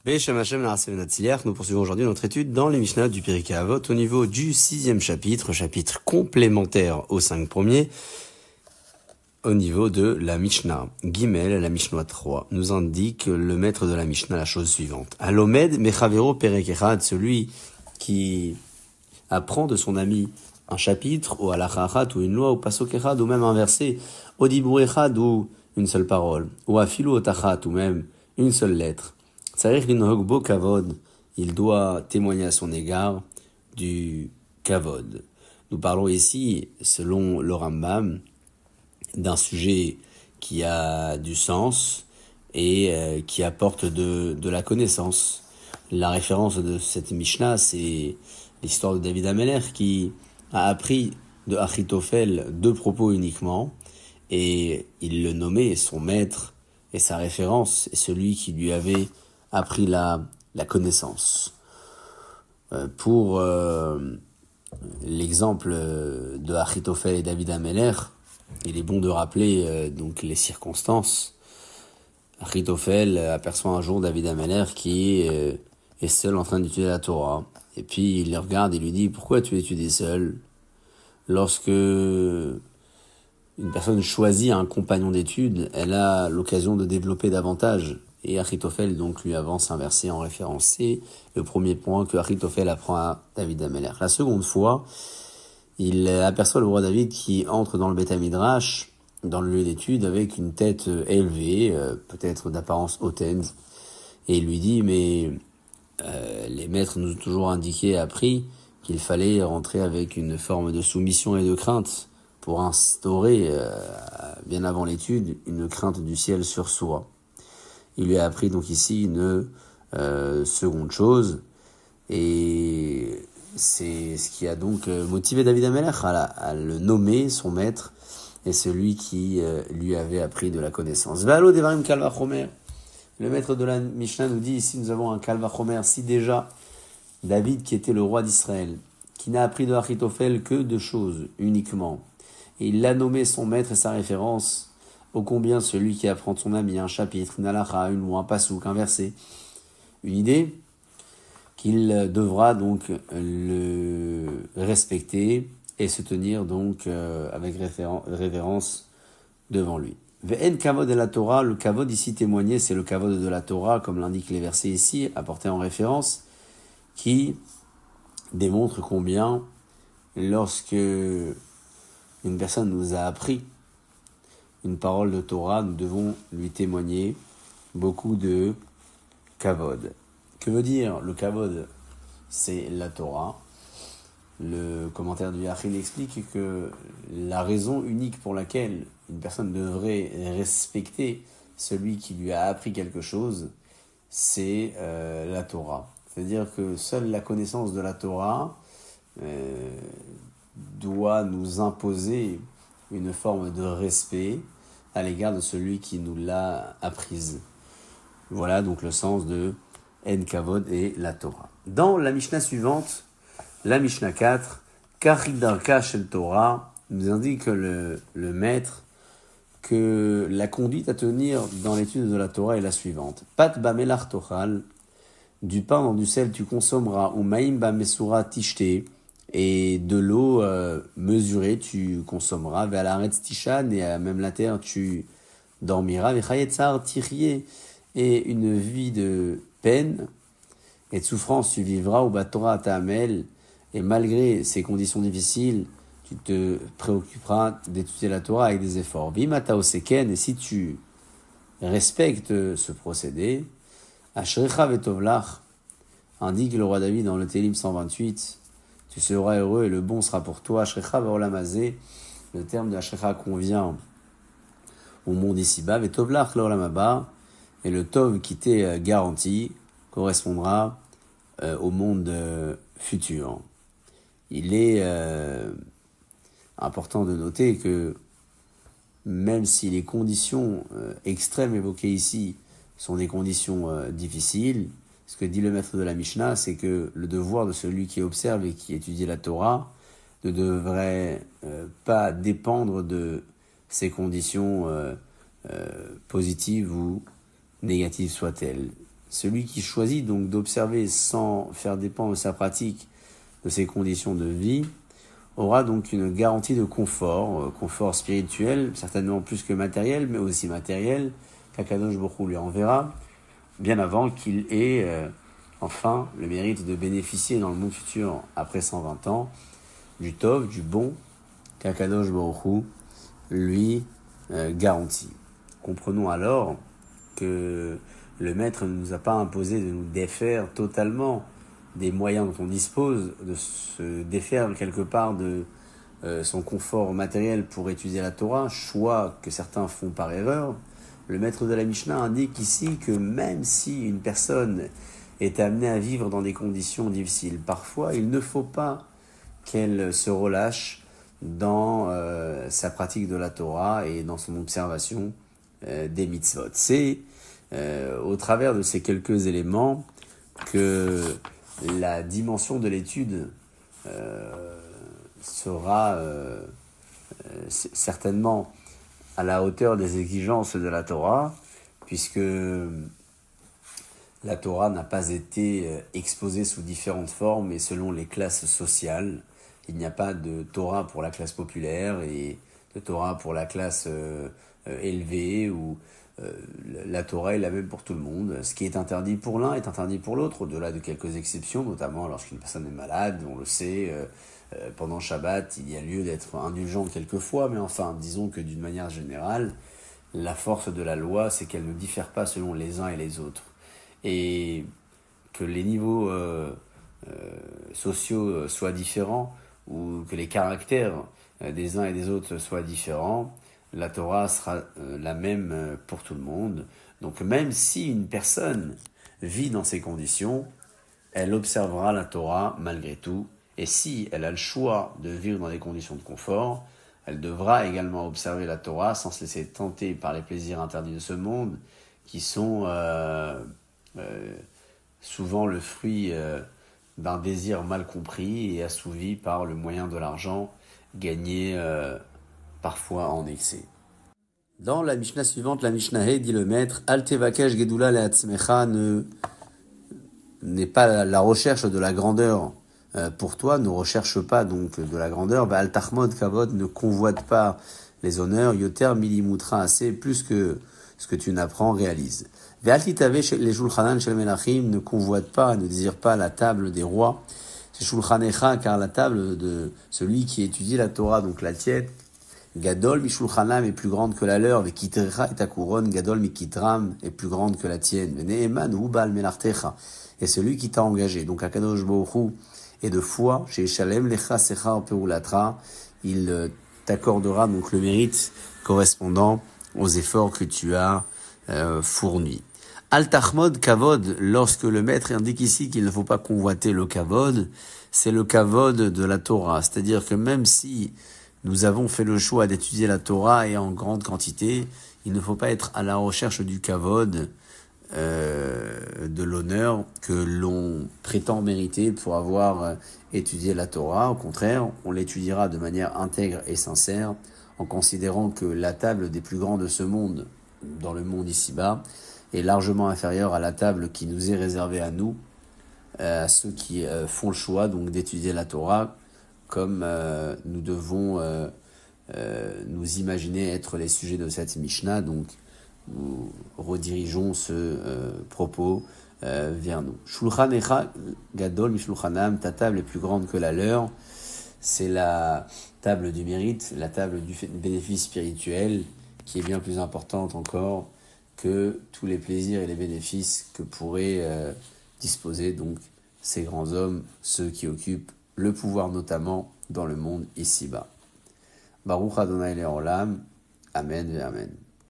Beshem Hashem Narasev Natsiliach, nous poursuivons aujourd'hui notre étude dans les Mishnah du Pirkei Avot au niveau du 6e chapitre complémentaire aux 5 premiers, au niveau de la Mishnah. Gimel, la Mishnah 3, nous indique le maître de la Mishnah la chose suivante. Alomed Mechavero Perek Echad, celui qui apprend de son ami un chapitre, ou halacha achat, ou une loi, ou pasuk echad, ou même un verset, ou dibur echad, ou une seule parole, ou afilu otachat, ou même une seule lettre. Il doit témoigner à son égard du kavod. Nous parlons ici, selon le Rambam, d'un sujet qui a du sens et qui apporte de la connaissance. La référence de cette Mishnah, c'est l'histoire de David Ameler qui a appris de Achitophel 2 propos uniquement et il le nommait son maître et sa référence et celui qui lui avait appris la connaissance. Pour l'exemple de Achitophel et David Ameler, il est bon de rappeler donc les circonstances. Achitophel aperçoit un jour David Ameler qui est seul en train d'étudier la Torah. Et puis il le regarde et lui dit « Pourquoi tu étudies seul ?» Lorsque une personne choisit un compagnon d'études, elle a l'occasion de développer davantage. Et Achitophel donc lui avance un verset en référence. C'est le premier point que Achitophel apprend à David Ameler. La seconde fois, il aperçoit le roi David qui entre dans le Beth Midrash, dans le lieu d'étude, avec une tête élevée, peut-être d'apparence hautaine. Et il lui dit, mais les maîtres nous ont toujours indiqué et appris qu'il fallait rentrer avec une forme de soumission et de crainte pour instaurer, bien avant l'étude, une crainte du ciel sur soi. Il lui a appris donc ici une seconde chose, et c'est ce qui a donc motivé David Ameler à le nommer son maître et celui qui lui avait appris de la connaissance. Valo devarim kal vachomer. Le maître de la Mishnah nous dit ici, nous avons un kal vachomer. Si déjà David, qui était le roi d'Israël, qui n'a appris de Achitophel que 2 choses uniquement, et il l'a nommé son maître et sa référence, ô combien celui qui apprend de son ami un chapitre, une halacha, une loi, un pasouk, un verset, une idée, qu'il devra donc le respecter et se tenir donc avec révérence devant lui. Ve'en kavod de la Torah, le kavod ici témoigné, c'est le kavod de la Torah, comme l'indiquent les versets ici, apportés en référence, qui démontre combien, lorsque une personne nous a appris une parole de Torah, nous devons lui témoigner beaucoup de kavod. Que veut dire le kavod? C'est la Torah. Le commentaire du Yachin explique que la raison unique pour laquelle une personne devrait respecter celui qui lui a appris quelque chose, c'est la Torah. C'est-à-dire que seule la connaissance de la Torah doit nous imposer une forme de respect à l'égard de celui qui nous l'a apprise. Voilà donc le sens de En Kavod et la Torah. Dans la Mishnah suivante, la Mishnah 4, Karidarka Shel Torah, nous indique le maître que la conduite à tenir dans l'étude de la Torah est la suivante. Pat Bamelach Tochal, du pain dans du sel tu consommeras, ou Maïm Bamesura Tishte, et de l'eau mesurée tu consommeras, Ve'alaretz Tishan, et même la terre tu dormiras, Ve'chayetzar Tirye, et une vie de peine et de souffrance tu vivras, ou Batora Ta'amel, et malgré ces conditions difficiles, tu te préoccuperas d'étudier la Torah avec des efforts. Vimata Oseken, et si tu respectes ce procédé, Ashrecha Vetovlach, indique le roi David dans le Télim 128, tu seras heureux et le bon sera pour toi. Ashrecha ve'olamazé, le terme de Ashrecha convient au monde ici-bas. Vetovlach le'olamaba, et le tov qui t'est garanti correspondra au monde futur. Il est important de noter que même si les conditions extrêmes évoquées ici sont des conditions difficiles, ce que dit le maître de la Mishnah, c'est que le devoir de celui qui observe et qui étudie la Torah ne devrait pas dépendre de ces conditions positives ou négatives soient-elles. celui qui choisit donc d'observer sans faire dépendre sa pratique de ses conditions de vie, aura donc une garantie de confort, confort spirituel, certainement plus que matériel, mais aussi matériel, qu'Akadosh Baruch Hu lui enverra, bien avant qu'il ait enfin le mérite de bénéficier dans le monde futur, après 120 ans, du Tov, du bon, qu'Akadosh Baruch Hu lui garantit. Comprenons alors que le maître ne nous a pas imposé de nous défaire totalement des moyens dont on dispose, de se défaire quelque part de son confort matériel pour étudier la Torah, choix que certains font par erreur. Le maître de la Mishnah indique ici que même si une personne est amenée à vivre dans des conditions difficiles, parfois il ne faut pas qu'elle se relâche dans sa pratique de la Torah et dans son observation des mitzvot. C'est au travers de ces quelques éléments que la dimension de l'étude sera certainement à la hauteur des exigences de la Torah, puisque la Torah n'a pas été exposée sous différentes formes et selon les classes sociales. Il n'y a pas de Torah pour la classe populaire et de Torah pour la classe élevée, ou la Torah est la même pour tout le monde. Ce qui est interdit pour l'un est interdit pour l'autre, au-delà de quelques exceptions, notamment lorsqu'une personne est malade, on le sait, pendant Shabbat, il y a lieu d'être indulgent quelquefois, mais enfin, disons que d'une manière générale, la force de la loi, c'est qu'elle ne diffère pas selon les uns et les autres. Et que les niveaux sociaux soient différents, ou que les caractères des uns et des autres soient différents, la Torah sera la même pour tout le monde. Donc même si une personne vit dans ces conditions, elle observera la Torah malgré tout. Et si elle a le choix de vivre dans des conditions de confort, elle devra également observer la Torah sans se laisser tenter par les plaisirs interdits de ce monde, qui sont souvent le fruit d'un désir mal compris et assouvi par le moyen de l'argent gagné parfois en excès. Dans la Mishnah suivante, la Mishnah He, dit le maître, Al tevakesh gedula leatzmecha, n'est pas la recherche de la grandeur pour toi, ne recherche pas donc de la grandeur, va al tachmod kavod, ne convoite pas les honneurs, yoter milimutra, assez plus que ce que tu n'apprends, réalise. Ve'al titave les shulchanan shel melachim, ne convoite pas, ne désire pas la table des rois, c'est shulchanecha, car la table de celui qui étudie la Torah, donc la tienne, Gadol mishulchanam est plus grande que la leur, vekitrecha et ta couronne, Gadol mikitram est plus grande que la tienne, veneeman hubal melartecha, et celui qui t'a engagé, donc Akadosh Baruch Hu, et de foi, chez Shalem lecha secha peulatra, il t'accordera donc le mérite correspondant aux efforts que tu as fournis. Al tachmod kavod, lorsque le maître indique ici qu'il ne faut pas convoiter le kavod, c'est le kavod de la Torah, c'est-à-dire que même si nous avons fait le choix d'étudier la Torah et en grande quantité, il ne faut pas être à la recherche du kavod, de l'honneur que l'on prétend mériter pour avoir étudié la Torah. Au contraire, on l'étudiera de manière intègre et sincère, en considérant que la table des plus grands de ce monde, dans le monde ici-bas, est largement inférieure à la table qui nous est réservée à nous, à ceux qui font le choix donc d'étudier la Torah, comme nous devons nous imaginer être les sujets de cette Mishnah. Donc nous redirigeons ce propos vers nous. Shulchan Echa Gadol Mishulchanam, ta table est plus grande que la leur. C'est la table du mérite, la table du bénéfice spirituel, qui est bien plus importante encore que tous les plaisirs et les bénéfices que pourraient disposer donc ces grands hommes, ceux qui occupent le pouvoir notamment dans le monde ici-bas. Baruch Adonai Le'olam. Amen et Amen.